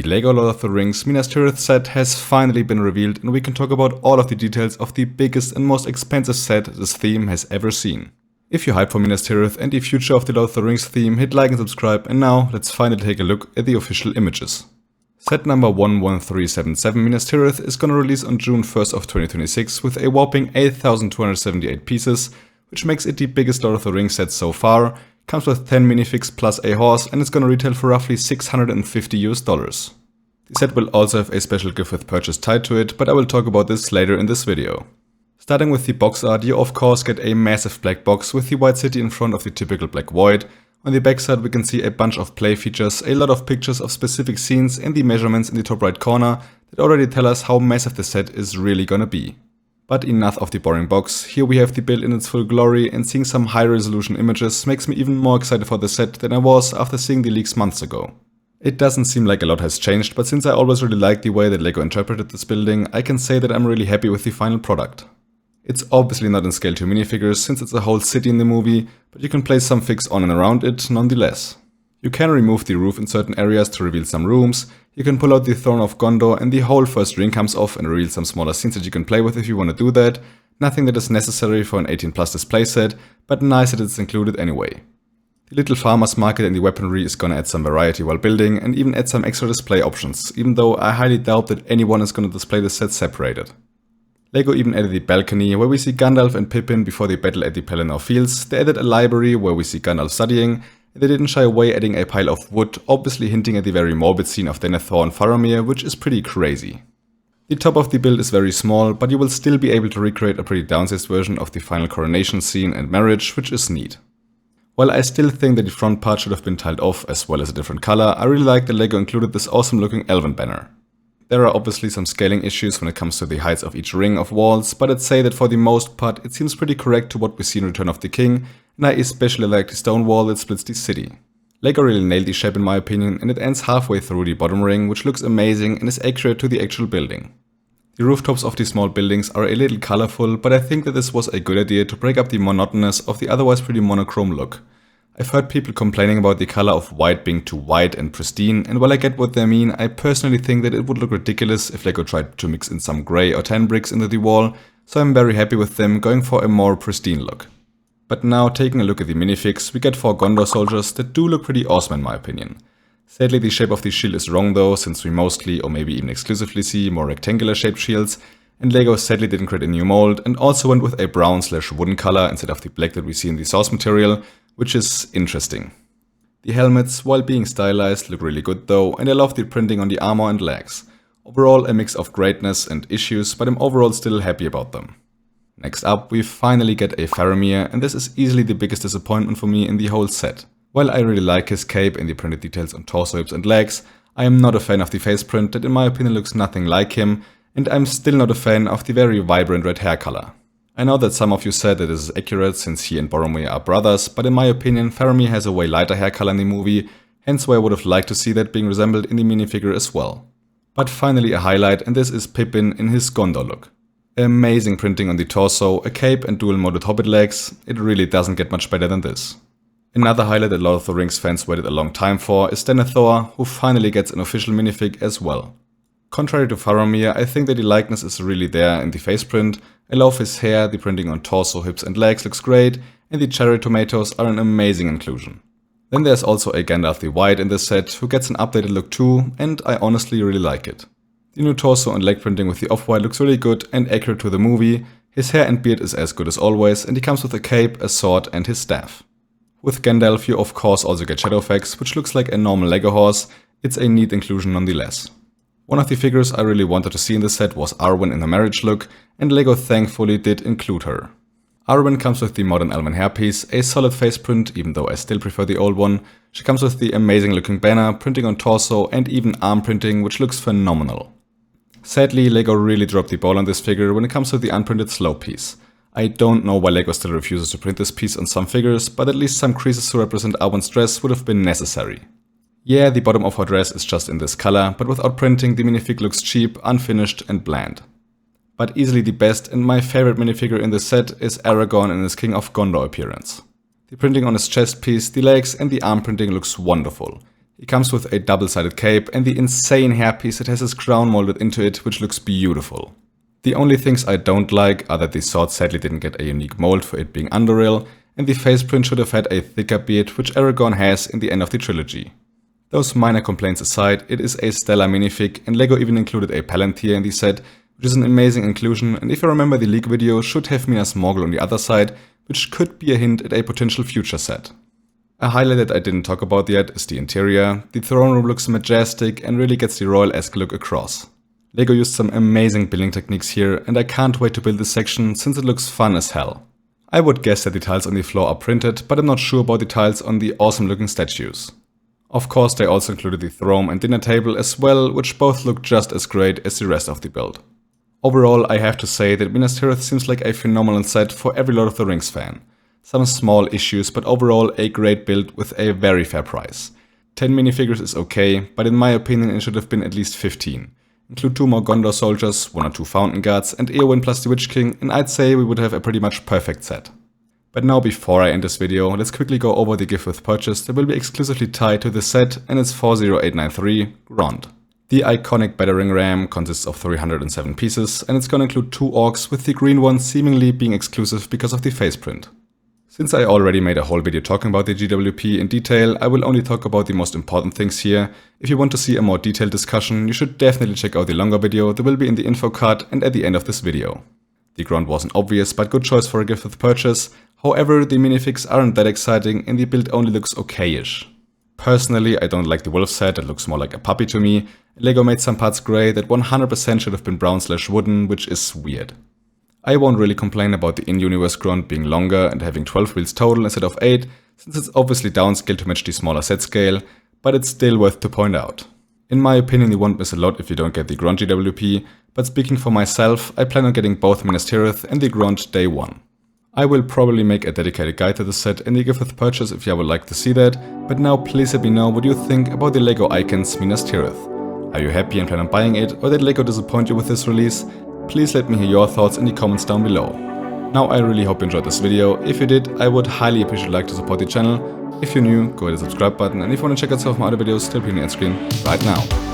The LEGO Lord of the Rings Minas Tirith set has finally been revealed, and we can talk about all of the details of the biggest and most expensive set this theme has ever seen. If you're hyped for Minas Tirith and the future of the Lord of the Rings theme, hit like and subscribe, and now let's finally take a look at the official images. Set number 11377 Minas Tirith is gonna release on June 1st of 2026 with a whopping 8,278 pieces, which makes it the biggest Lord of the Rings set so far. Comes with 10 minifigs plus a horse, and it's gonna retail for roughly $650 US. The set will also have a special gift with purchase tied to it, but I will talk about this later in this video. Starting with the box art, you of course get a massive black box with the white city in front of the typical black void. On the backside we can see a bunch of play features, a lot of pictures of specific scenes, and the measurements in the top right corner that already tell us how massive the set is really gonna be. But enough of the boring box. Here we have the build in its full glory, and seeing some high resolution images makes me even more excited for the set than I was after seeing the leaks months ago. It doesn't seem like a lot has changed, but since I always really liked the way that LEGO interpreted this building, I can say that I'm really happy with the final product. It's obviously not in scale to minifigures since it's a whole city in the movie, but you can place some figs on and around it nonetheless. You can remove the roof in certain areas to reveal some rooms, you can pull out the Throne of Gondor and the whole first ring comes off and reveal some smaller scenes that you can play with if you want to do that. Nothing that is necessary for an 18+ display set, but nice that it's included anyway. The little farmer's market and the weaponry is gonna add some variety while building and even add some extra display options, even though I highly doubt that anyone is gonna display the set separated. LEGO even added the balcony where we see Gandalf and Pippin before they battle at the Pelennor Fields. They added a library where we see Gandalf studying, and they didn't shy away adding a pile of wood, obviously hinting at the very morbid scene of Denethor and Faramir, which is pretty crazy. The top of the build is very small, but you will still be able to recreate a pretty downsized version of the final coronation scene and marriage, which is neat. While I still think that the front part should have been tiled off as well as a different color, I really like that LEGO included this awesome looking elven banner. There are obviously some scaling issues when it comes to the heights of each ring of walls, but I'd say that for the most part it seems pretty correct to what we see in Return of the King, and I especially like the stone wall that splits the city. LEGO really nailed the shape in my opinion, and it ends halfway through the bottom ring, which looks amazing and is accurate to the actual building. The rooftops of the small buildings are a little colorful, but I think that this was a good idea to break up the monotonous of the otherwise pretty monochrome look. I've heard people complaining about the color of white being too white and pristine, and while I get what they mean, I personally think that it would look ridiculous if LEGO tried to mix in some grey or tan bricks into the wall, so I'm very happy with them going for a more pristine look. But now, taking a look at the minifigs, we get 4 Gondor soldiers that do look pretty awesome in my opinion. Sadly, the shape of the shield is wrong though, since we mostly, or maybe even exclusively see more rectangular shaped shields, and LEGO sadly didn't create a new mold, and also went with a brown/wooden color instead of the black that we see in the source material, which is interesting. The helmets, while being stylized, look really good though, and I love the printing on the armor and legs. Overall a mix of greatness and issues, but I'm overall still happy about them. Next up, we finally get a Faramir, and this is easily the biggest disappointment for me in the whole set. While I really like his cape and the printed details on torso, hips and legs, I am not a fan of the face print that in my opinion looks nothing like him, and I'm still not a fan of the very vibrant red hair color. I know that some of you said that this is accurate since he and Boromir are brothers, but in my opinion Faramir has a way lighter hair color in the movie, hence why I would have liked to see that being resembled in the minifigure as well. But finally a highlight, and this is Pippin in his Gondor look. Amazing printing on the torso, a cape and dual molded hobbit legs, it really doesn't get much better than this. Another highlight that Lord of the Rings fans waited a long time for is Denethor, who finally gets an official minifig as well. Contrary to Faramir, I think that the likeness is really there in the face print. I love his hair, the printing on torso, hips and legs looks great, and the cherry tomatoes are an amazing inclusion. Then there's also a Gandalf the White in this set, who gets an updated look too, and I honestly really like it. The new torso and leg printing with the off-white looks really good and accurate to the movie, his hair and beard is as good as always, and he comes with a cape, a sword and his staff. With Gandalf you of course also get Shadowfax, which looks like a normal LEGO horse. It's a neat inclusion nonetheless. One of the figures I really wanted to see in the set was Arwen in the marriage look, and LEGO thankfully did include her. Arwen comes with the modern elven hairpiece, a solid face print, even though I still prefer the old one. She comes with the amazing looking banner, printing on torso and even arm printing, which looks phenomenal. Sadly, LEGO really dropped the ball on this figure when it comes to the unprinted slow piece. I don't know why LEGO still refuses to print this piece on some figures, but at least some creases to represent Arwen's dress would have been necessary. Yeah, the bottom of her dress is just in this color, but without printing the minifig looks cheap, unfinished and bland. But easily the best and my favorite minifigure in this set is Aragorn in his King of Gondor appearance. The printing on his chest piece, the legs and the arm printing looks wonderful. He comes with a double-sided cape and the insane hairpiece that has his crown molded into it, which looks beautiful. The only things I don't like are that the sword sadly didn't get a unique mold for it being Underrail, and the faceprint should have had a thicker beard, which Aragorn has in the end of the trilogy. Those minor complaints aside, it is a stellar minifig, and LEGO even included a Palantir in the set, which is an amazing inclusion, and if I remember the leak video, should have Minas Morgul on the other side, which could be a hint at a potential future set. A highlight that I didn't talk about yet is the interior. The throne room looks majestic and really gets the royal-esque look across. LEGO used some amazing building techniques here, and I can't wait to build this section since it looks fun as hell. I would guess that the tiles on the floor are printed, but I'm not sure about the tiles on the awesome looking statues. Of course, they also included the throne and dinner table as well, which both look just as great as the rest of the build. Overall, I have to say that Minas Tirith seems like a phenomenal set for every Lord of the Rings fan. Some small issues, but overall a great build with a very fair price. 10 minifigures is okay, but in my opinion it should have been at least 15. Include 2 more Gondor soldiers, 1 or 2 fountain guards, and Eowyn plus the Witch King, and I'd say we would have a pretty much perfect set. But now before I end this video, let's quickly go over the gift with purchase that will be exclusively tied to this set, and it's 40893 Grond. The iconic battering ram consists of 307 pieces, and it's gonna include 2 orcs, with the green one seemingly being exclusive because of the faceprint. Since I already made a whole video talking about the GWP in detail, I will only talk about the most important things here. If you want to see a more detailed discussion, you should definitely check out the longer video that will be in the info card and at the end of this video. The Grond was an obvious but good choice for a gift with purchase, however the minifigs aren't that exciting and the build only looks okay-ish. Personally, I don't like the wolf set, it looks more like a puppy to me. LEGO made some parts grey that 100% should have been brown/wooden, which is weird. I won't really complain about the in-universe Grond being longer and having 12 wheels total instead of 8, since it's obviously downscaled to match the smaller set scale, but it's still worth to point out. In my opinion, you won't miss a lot if you don't get the Grond GWP, but speaking for myself, I plan on getting both Minas Tirith and the Grond day 1. I will probably make a dedicated guide to the set in the gift with purchase if you would like to see that, but now please let me know what you think about the LEGO Icons Minas Tirith. Are you happy and plan on buying it, or did LEGO disappoint you with this release? Please let me hear your thoughts in the comments down below. Now I really hope you enjoyed this video. If you did, I would highly appreciate a like to support the channel. If you're new, go hit the subscribe button, and if you want to check out some of my other videos, still appear on the end screen right now.